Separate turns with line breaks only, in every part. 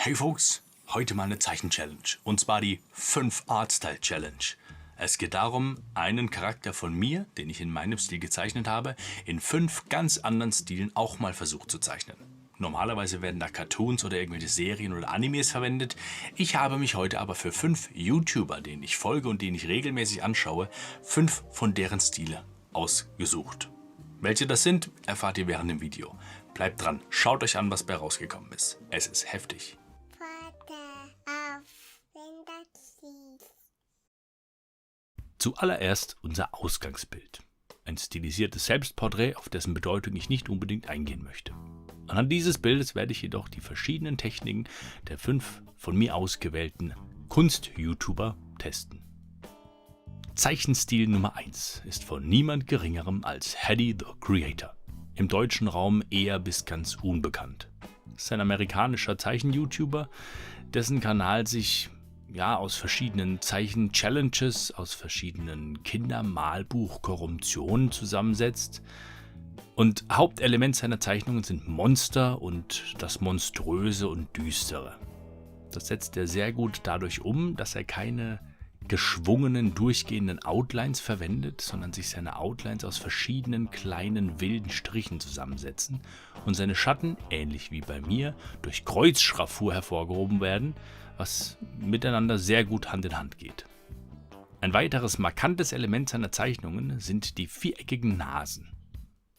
Hey Folks, heute mal eine Zeichen-Challenge. Und zwar die 5 Artstyle-Challenge. Es geht darum, einen Charakter von mir, den ich in meinem Stil gezeichnet habe, in 5 ganz anderen Stilen auch mal versucht zu zeichnen. Normalerweise werden da Cartoons oder irgendwelche Serien oder Animes verwendet. Ich habe mich heute aber für 5 YouTuber, denen ich folge und denen ich regelmäßig anschaue, 5 von deren Stile ausgesucht. Welche das sind, erfahrt ihr während dem Video. Bleibt dran, schaut euch an, was bei rausgekommen ist. Es ist heftig. Zuallererst unser Ausgangsbild. Ein stilisiertes Selbstporträt, auf dessen Bedeutung ich nicht unbedingt eingehen möchte. Anhand dieses Bildes werde ich jedoch die verschiedenen Techniken der 5 von mir ausgewählten Kunst-YouTuber testen. Zeichenstil Nummer 1 ist von niemand Geringerem als Hedy the Creator. Im deutschen Raum eher bis ganz unbekannt. Das ist ein amerikanischer Zeichen-YouTuber, dessen Kanal sich aus verschiedenen Zeichen-Challenges, aus verschiedenen Kindermalbuch-Korruptionen zusammensetzt. Und Hauptelement seiner Zeichnungen sind Monster und das Monströse und Düstere. Das setzt er sehr gut dadurch um, dass er keine geschwungenen, durchgehenden Outlines verwendet, sondern sich seine Outlines aus verschiedenen kleinen, wilden Strichen zusammensetzen und seine Schatten, ähnlich wie bei mir, durch Kreuzschraffur hervorgehoben werden, was miteinander sehr gut Hand in Hand geht. Ein weiteres markantes Element seiner Zeichnungen sind die viereckigen Nasen.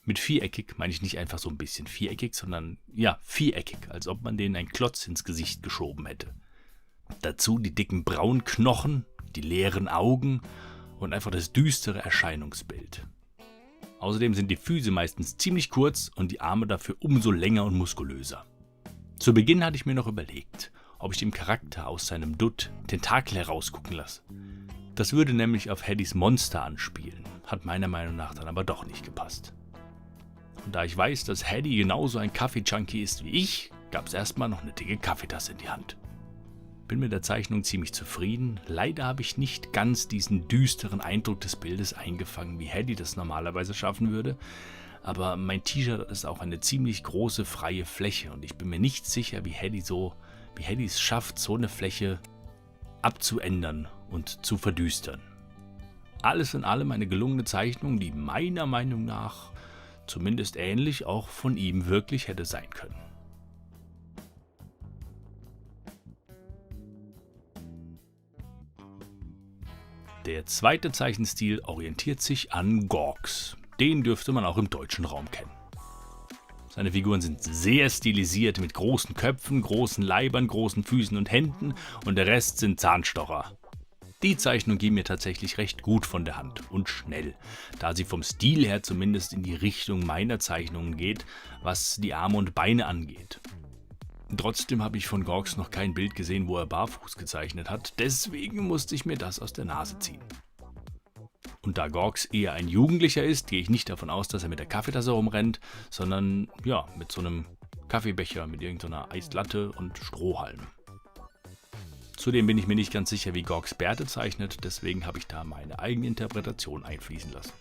Mit viereckig meine ich nicht einfach so ein bisschen viereckig, sondern viereckig, als ob man denen einen Klotz ins Gesicht geschoben hätte. Dazu die dicken braunen Knochen, die leeren Augen und einfach das düstere Erscheinungsbild. Außerdem sind die Füße meistens ziemlich kurz und die Arme dafür umso länger und muskulöser. Zu Beginn hatte ich mir noch überlegt, ob ich dem Charakter aus seinem Dutt Tentakel herausgucken lasse. Das würde nämlich auf Hedys Monster anspielen, hat meiner Meinung nach dann aber doch nicht gepasst. Und da ich weiß, dass Hedy genauso ein Kaffee-Junkie ist wie ich, gab es erstmal noch eine dicke Kaffeetasse in die Hand. Bin mit der Zeichnung ziemlich zufrieden. Leider habe ich nicht ganz diesen düsteren Eindruck des Bildes eingefangen, wie Hedy das normalerweise schaffen würde. Aber mein T-Shirt ist auch eine ziemlich große freie Fläche und ich bin mir nicht sicher, wie Hedy es schafft, so eine Fläche abzuändern und zu verdüstern. Alles in allem eine gelungene Zeichnung, die meiner Meinung nach zumindest ähnlich auch von ihm wirklich hätte sein können. Der zweite Zeichenstil orientiert sich an Gorks. Den dürfte man auch im deutschen Raum kennen. Seine Figuren sind sehr stilisiert mit großen Köpfen, großen Leibern, großen Füßen und Händen und der Rest sind Zahnstocher. Die Zeichnung ging mir tatsächlich recht gut von der Hand und schnell, da sie vom Stil her zumindest in die Richtung meiner Zeichnungen geht, was die Arme und Beine angeht. Trotzdem habe ich von Gorks noch kein Bild gesehen, wo er barfuß gezeichnet hat, deswegen musste ich mir das aus der Nase ziehen. Und da Gorks eher ein Jugendlicher ist, gehe ich nicht davon aus, dass er mit der Kaffeetasse rumrennt, sondern mit so einem Kaffeebecher, mit irgendeiner Eislatte und Strohhalm. Zudem bin ich mir nicht ganz sicher, wie Gorks Bärte zeichnet, deswegen habe ich da meine eigene Interpretation einfließen lassen.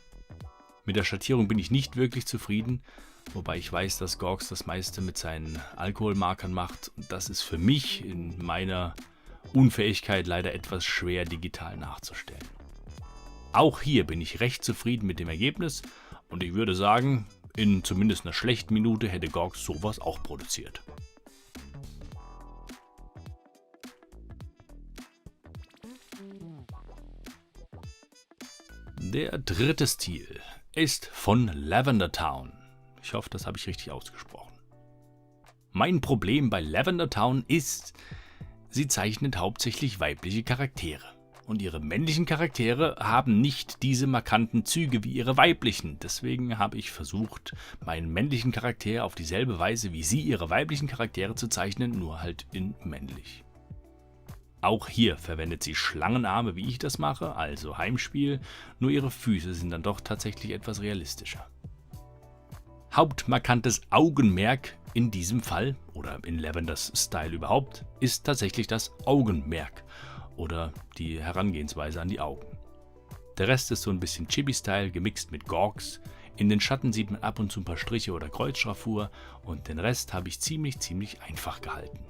Mit der Schattierung bin ich nicht wirklich zufrieden, wobei ich weiß, dass Gorks das meiste mit seinen Alkoholmarkern macht. Und das ist für mich in meiner Unfähigkeit leider etwas schwer digital nachzustellen. Auch hier bin ich recht zufrieden mit dem Ergebnis und ich würde sagen, in zumindest einer schlechten Minute hätte Gorks sowas auch produziert. Der dritte Stil ist von Lavender Town. Ich hoffe, das habe ich richtig ausgesprochen. Mein Problem bei Lavender Town ist, sie zeichnet hauptsächlich weibliche Charaktere. Und ihre männlichen Charaktere haben nicht diese markanten Züge wie ihre weiblichen. Deswegen habe ich versucht, meinen männlichen Charakter auf dieselbe Weise wie sie ihre weiblichen Charaktere zu zeichnen, nur halt in männlich. Auch hier verwendet sie Schlangenarme, wie ich das mache, also Heimspiel, nur ihre Füße sind dann doch tatsächlich etwas realistischer. Hauptmarkantes Augenmerk in diesem Fall, oder in Lavenders Style überhaupt, ist tatsächlich das Augenmerk oder die Herangehensweise an die Augen. Der Rest ist so ein bisschen Chibi-Style gemixt mit Gorks. In den Schatten sieht man ab und zu ein paar Striche oder Kreuzschraffur und den Rest habe ich ziemlich einfach gehalten.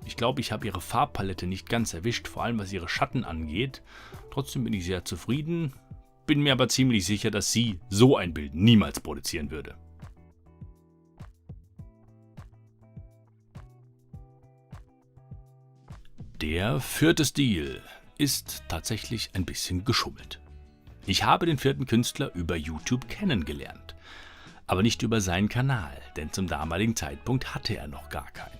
Ich glaube, ich habe ihre Farbpalette nicht ganz erwischt, vor allem was ihre Schatten angeht. Trotzdem bin ich sehr zufrieden, bin mir aber ziemlich sicher, dass sie so ein Bild niemals produzieren würde. Der vierte Stil ist tatsächlich ein bisschen geschummelt. Ich habe den vierten Künstler über YouTube kennengelernt, aber nicht über seinen Kanal, denn zum damaligen Zeitpunkt hatte er noch gar keinen.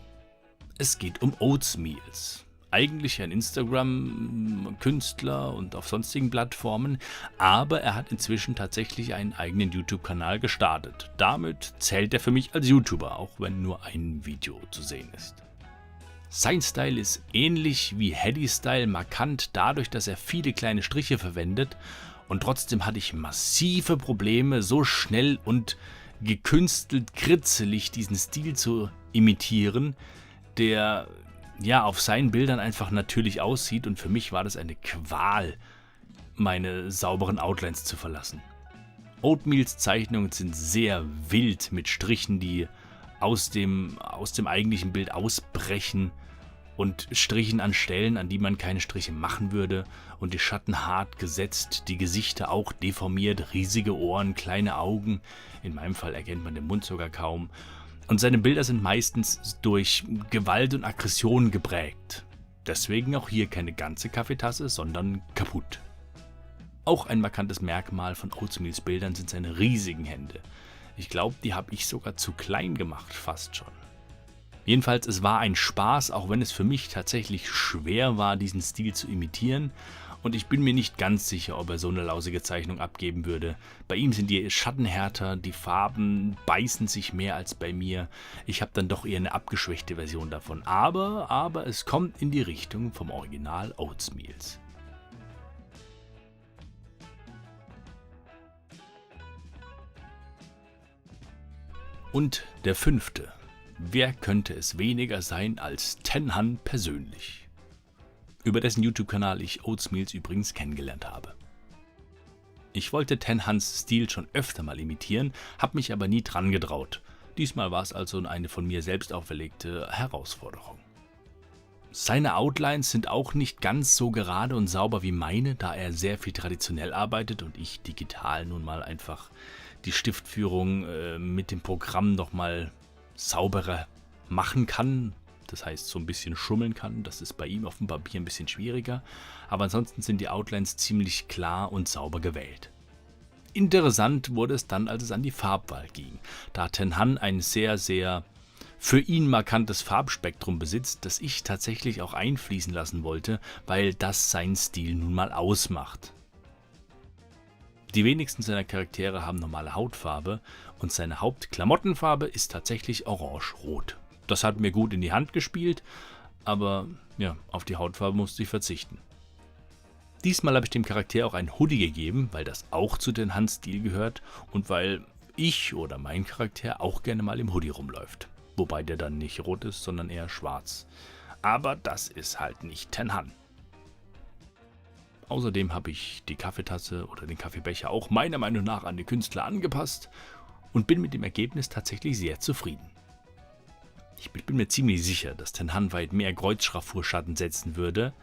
Es geht um Oatsmeals. Eigentlich ein Instagram-Künstler und auf sonstigen Plattformen, aber er hat inzwischen tatsächlich einen eigenen YouTube-Kanal gestartet. Damit zählt er für mich als YouTuber, auch wenn nur ein Video zu sehen ist. Sein Style ist ähnlich wie Headys Style markant dadurch, dass er viele kleine Striche verwendet, und trotzdem hatte ich massive Probleme, so schnell und gekünstelt kritzelig diesen Stil zu imitieren, der ja auf seinen Bildern einfach natürlich aussieht, und für mich war das eine Qual, meine sauberen Outlines zu verlassen. Oatmeals Zeichnungen sind sehr wild mit Strichen, die aus dem eigentlichen Bild ausbrechen, und Strichen an Stellen, an die man keine Striche machen würde, und die Schatten hart gesetzt, die Gesichter auch deformiert, riesige Ohren, kleine Augen, in meinem Fall erkennt man den Mund sogar kaum, und seine Bilder sind meistens durch Gewalt und Aggression geprägt. Deswegen auch hier keine ganze Kaffeetasse, sondern kaputt. Auch ein markantes Merkmal von Oatsmeals Bildern sind seine riesigen Hände. Ich glaube, die habe ich sogar zu klein gemacht, fast schon. Jedenfalls, es war ein Spaß, auch wenn es für mich tatsächlich schwer war, diesen Stil zu imitieren. Und ich bin mir nicht ganz sicher, ob er so eine lausige Zeichnung abgeben würde. Bei ihm sind die Schatten härter, die Farben beißen sich mehr als bei mir. Ich habe dann doch eher eine abgeschwächte Version davon. Aber es kommt in die Richtung vom Original Oatsmeals. Und der fünfte. Wer könnte es weniger sein als Tenhan persönlich? Über dessen YouTube-Kanal ich Oatsmeals übrigens kennengelernt habe. Ich wollte Tenhans Stil schon öfter mal imitieren, habe mich aber nie dran getraut. Diesmal war es also eine von mir selbst auferlegte Herausforderung. Seine Outlines sind auch nicht ganz so gerade und sauber wie meine, da er sehr viel traditionell arbeitet und ich digital nun mal einfach die Stiftführung mit dem Programm nochmal sauberer machen kann. Das heißt, so ein bisschen schummeln kann. Das ist bei ihm auf dem Papier ein bisschen schwieriger. Aber ansonsten sind die Outlines ziemlich klar und sauber gewählt. Interessant wurde es dann, als es an die Farbwahl ging. Da Tenhan ein sehr, sehr für ihn markantes Farbspektrum besitzt, das ich tatsächlich auch einfließen lassen wollte, weil das seinen Stil nun mal ausmacht. Die wenigsten seiner Charaktere haben normale Hautfarbe und seine Hauptklamottenfarbe ist tatsächlich orange-rot. Das hat mir gut in die Hand gespielt, aber ja, auf die Hautfarbe musste ich verzichten. Diesmal habe ich dem Charakter auch ein Hoodie gegeben, weil das auch zu Tenhans Stil gehört und weil ich oder mein Charakter auch gerne mal im Hoodie rumläuft. Wobei der dann nicht rot ist, sondern eher schwarz. Aber das ist halt nicht Tenhan. Außerdem habe ich die Kaffeetasse oder den Kaffeebecher auch meiner Meinung nach an den Künstler angepasst und bin mit dem Ergebnis tatsächlich sehr zufrieden. Ich bin mir ziemlich sicher, dass Tenhan weit mehr Kreuzschraffurschatten setzen würde.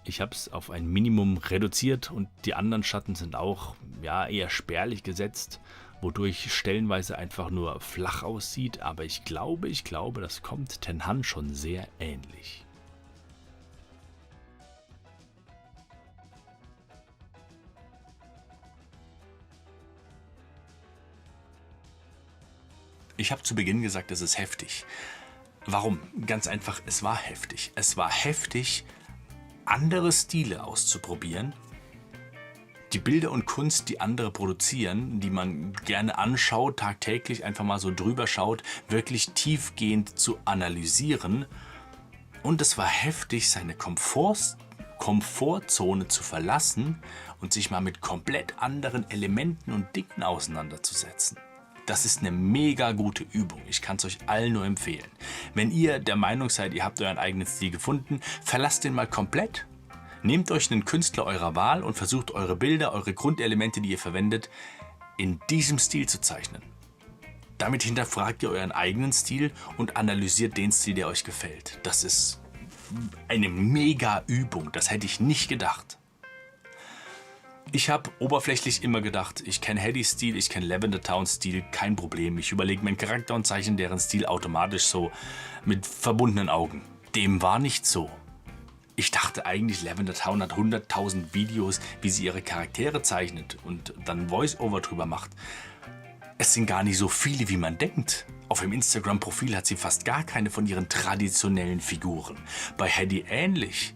Ich habe es auf ein Minimum reduziert und die anderen Schatten sind auch eher spärlich gesetzt, wodurch stellenweise einfach nur flach aussieht, aber ich glaube, das kommt Tenhan schon sehr ähnlich. Ich habe zu Beginn gesagt, es ist heftig. Warum? Ganz einfach, es war heftig. Es war heftig, andere Stile auszuprobieren. Die Bilder und Kunst, die andere produzieren, die man gerne anschaut, tagtäglich einfach mal so drüber schaut, wirklich tiefgehend zu analysieren. Und es war heftig, seine Komfortzone zu verlassen und sich mal mit komplett anderen Elementen und Dingen auseinanderzusetzen. Das ist eine mega gute Übung. Ich kann es euch allen nur empfehlen. Wenn ihr der Meinung seid, ihr habt euren eigenen Stil gefunden, verlasst den mal komplett. Nehmt euch einen Künstler eurer Wahl und versucht eure Bilder, eure Grundelemente, die ihr verwendet, in diesem Stil zu zeichnen. Damit hinterfragt ihr euren eigenen Stil und analysiert den Stil, der euch gefällt. Das ist eine mega Übung. Das hätte ich nicht gedacht. Ich habe oberflächlich immer gedacht, ich kenne Headys Stil, ich kenne Lavender Towns Stil, kein Problem. Ich überlege mir einen Charakter und zeichne deren Stil automatisch so mit verbundenen Augen. Dem war nicht so. Ich dachte eigentlich, Lavender Town hat 100.000 Videos, wie sie ihre Charaktere zeichnet und dann Voice-Over drüber macht. Es sind gar nicht so viele, wie man denkt. Auf ihrem Instagram-Profil hat sie fast gar keine von ihren traditionellen Figuren. Bei Hedy ähnlich.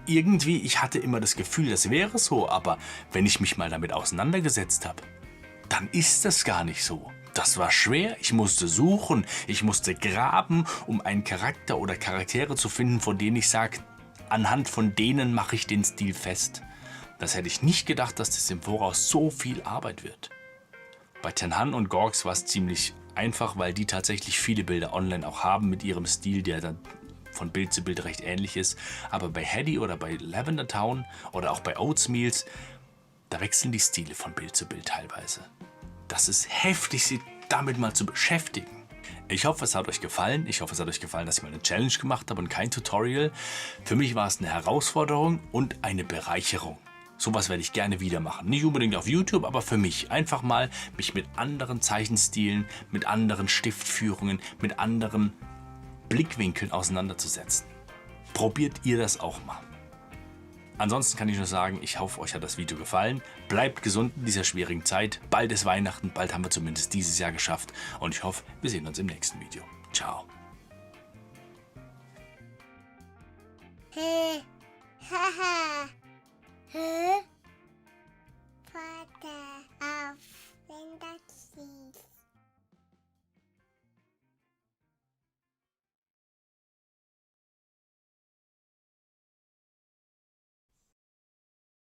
Irgendwie, ich hatte immer das Gefühl, das wäre so, aber wenn ich mich mal damit auseinandergesetzt habe, dann ist das gar nicht so. Das war schwer, ich musste suchen, ich musste graben, um einen Charakter oder Charaktere zu finden, von denen ich sage, anhand von denen mache ich den Stil fest. Das hätte ich nicht gedacht, dass das im Voraus so viel Arbeit wird. Bei Tenhan und Gorks war es ziemlich einfach, weil die tatsächlich viele Bilder online auch haben mit ihrem Stil, der dann von Bild zu Bild recht ähnlich ist. Aber bei Hedy oder bei Lavender Town oder auch bei Oatmeals, da wechseln die Stile von Bild zu Bild teilweise. Das ist heftig, sich damit mal zu beschäftigen. Ich hoffe, es hat euch gefallen. Ich hoffe, es hat euch gefallen, dass ich mal eine Challenge gemacht habe und kein Tutorial. Für mich war es eine Herausforderung und eine Bereicherung. Sowas werde ich gerne wieder machen. Nicht unbedingt auf YouTube, aber für mich. Einfach mal mich mit anderen Zeichenstilen, mit anderen Stiftführungen, mit anderen Blickwinkeln auseinanderzusetzen. Probiert ihr das auch mal. Ansonsten kann ich nur sagen, ich hoffe, euch hat das Video gefallen. Bleibt gesund in dieser schwierigen Zeit. Bald ist Weihnachten, bald haben wir zumindest dieses Jahr geschafft. Und ich hoffe, wir sehen uns im nächsten Video. Ciao.
Haha. Huh?